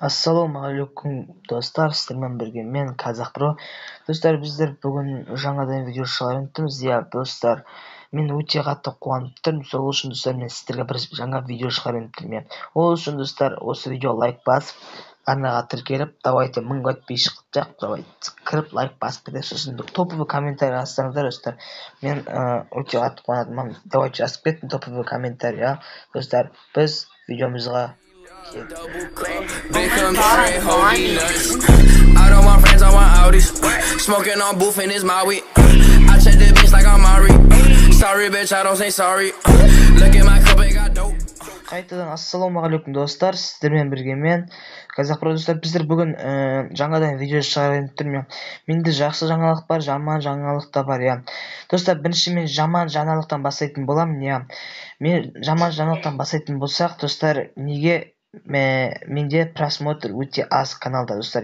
Ассалаумағалейкум достар, сіздермен бірге мен Қазақпро. Достар, біздер бүгін жаңадан видео шығарып достар, мен өте қатты қуанып тұрмын. Сол үшін достар, мен сіздерге бір жаңа видео шығарып тұрмын. Ол үшін достар, осы видео лайк басып, арнаға тіркеліп, давайте 1000 подписчик давайте кіріп лайк басып кетейік. Сосын топовый комментарий жазсаңыздар достар, мен өте қатты қуанатынмын. Давайте жазып кеттім топовый комментарий, достар. Біз видеомызға Become straight, holy nuts. I don't want friends, I want Audis. Smoking on booth and it's Maui. I check the bitch like I'm Mari. Sorry bitch, I don't say sorry. Look at my cup, it got dope. Қайтадан ассалаумағалейкум достар, сіздермен бірге мен Қазақпро. Достар, біздер бүгін жаңадан видео шығарып тұрмын. Менде жақсы жаңалық бар, жаман жаңалық та бар, Достар, бірінші мен жаман жаңалықтан бастайтын боламын, Мен жаман жаңалықтан бастайтын болсақ, достар, неге менде просмотр өте аз каналда, достар,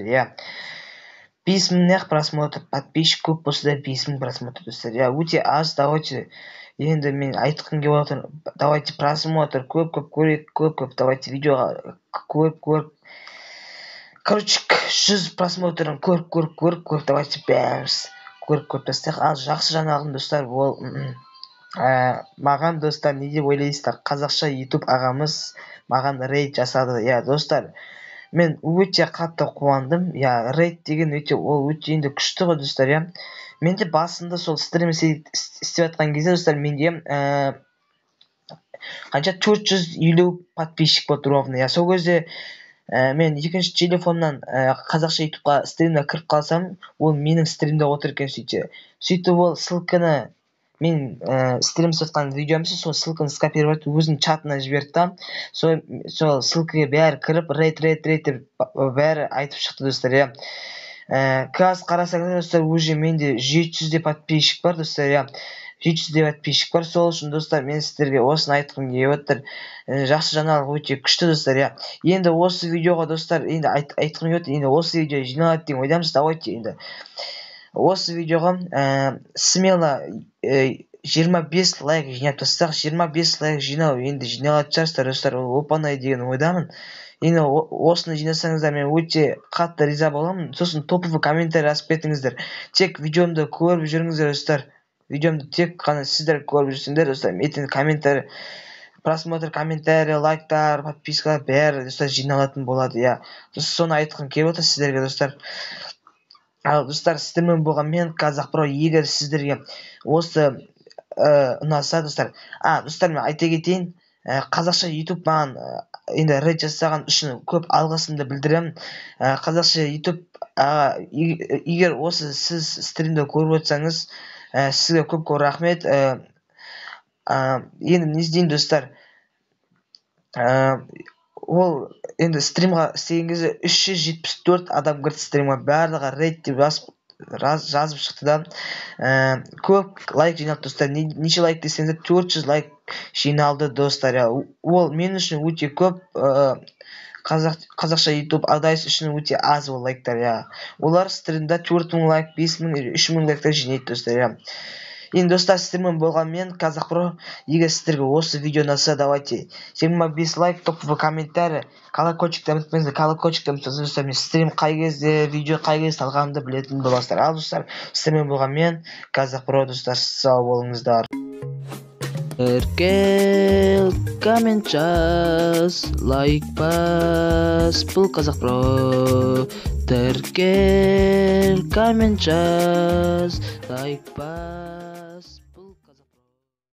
5000 просмотр, подписчик көп болса да 5000 просмотр, достар, өте аз. Давайте енді мен айтқым келіп отыр, давайте просмотр көп көрейік, көп, давайте видеоға көп. Короче, 100 просмотрын көріп, давайте бәріміз көріп тастайық. Ал жақсы жаңалығым, достар, ол маған, достар, не деп ойлайсыздар, қазақша YouTube ағамыз маған рейд жасады, достар. Мен өте қатты қуандым, рейд деген ол өте енді күшті ғой, достар, Менде басында сол стрим істеп жатқан кезде, достар, менде қанша 450 подписчик болды ровно, Сол кезде мен екінші телефоннан қазақша ютубқа стримге кіріп қалсам, ол менің стримде отыр екен. Сөйтіп ол ссылканы, мен стрим жасаған видеомды, сол ссылканы скопировать өзінің чатына жіберді. Сол ссылкаға бәрі кіріп, рейд деп бәрі айтып шықты, достар, Қазір қарасаңыздар, достар, уже менде 700 подписчик бар, достар, 700 подписчик бар. Сол үшін, достар, мен сіздерге осыны айтқым келіп отыр. Жақсы жаңалық өте күшті, достар, Енді осы видеоға, достар, енді айтқым келіп отыр, енді осы видео жиналады деген ойдамыз. Давайте енді осы видеоға смело 25 лайк жинап тастақ. 25 лайк жинау енді жиналатын шығарсыздар, достар, оп-оңай деген ойдамын. Енді осыны жинасаңыздар, мен өте қатты риза боламын. Сосын топовый комментарий жазып кетіңіздер. Тек видеомды көріп жүріңіздер, достар. Видеомды тек қана сіздер көріп жүрсеңдер, достар. Ертең комментарий, просмотр, комментарий, лайктар, подпискалар бәрі, достар, жиналатын болады, Соны айтқым келіп отыр сіздерге, достар. Ал, достар, сіздермен болған мен Қазақпро. Егер сіздерге осы ұнаса, достар, мен айта кетейін, қазақша YouTube маған енді рейд жасаған үшін көп алғысымды білдіремін. Қазақша YouTube, егер осы сіз стримді көріп отырсаңыз, сізге көп рахмет. Енді не істейін, достар, ол енді стримға істеген кезде 374 адам кірді стримға, барлығы рейд деп жазып шықты да, көп лайк жиналды, достар. Неше лайк десеңіздер, 400 лайк жиналды, достар, Ол мен үшін өте көп, қазақша YouTube ағдайсы үшін өте аз ол лайктар, Олар стримда 4000 лайк, 5000, 3000 лайктар жинайды, достар, Енді, достар, сіздермен болған мен Қазақпро. Егер сіздерге осы видео ұнаса, давайте 25 лайк, топовый комментарий, колокольчикті ұмытпаңыздар, колокольчикті ұмытпаңыздар, достар. Мен стрим қай кезде, видео қай кезде салғанымды білетін боласыздар. Ал, достар, сіздермен болған мен Қазақпро, достар, сау болыңыздар. Тіркел, коммент жаз, лайк бас, бұл Қазақпро. Тіркел, коммент жаз, лайк бас.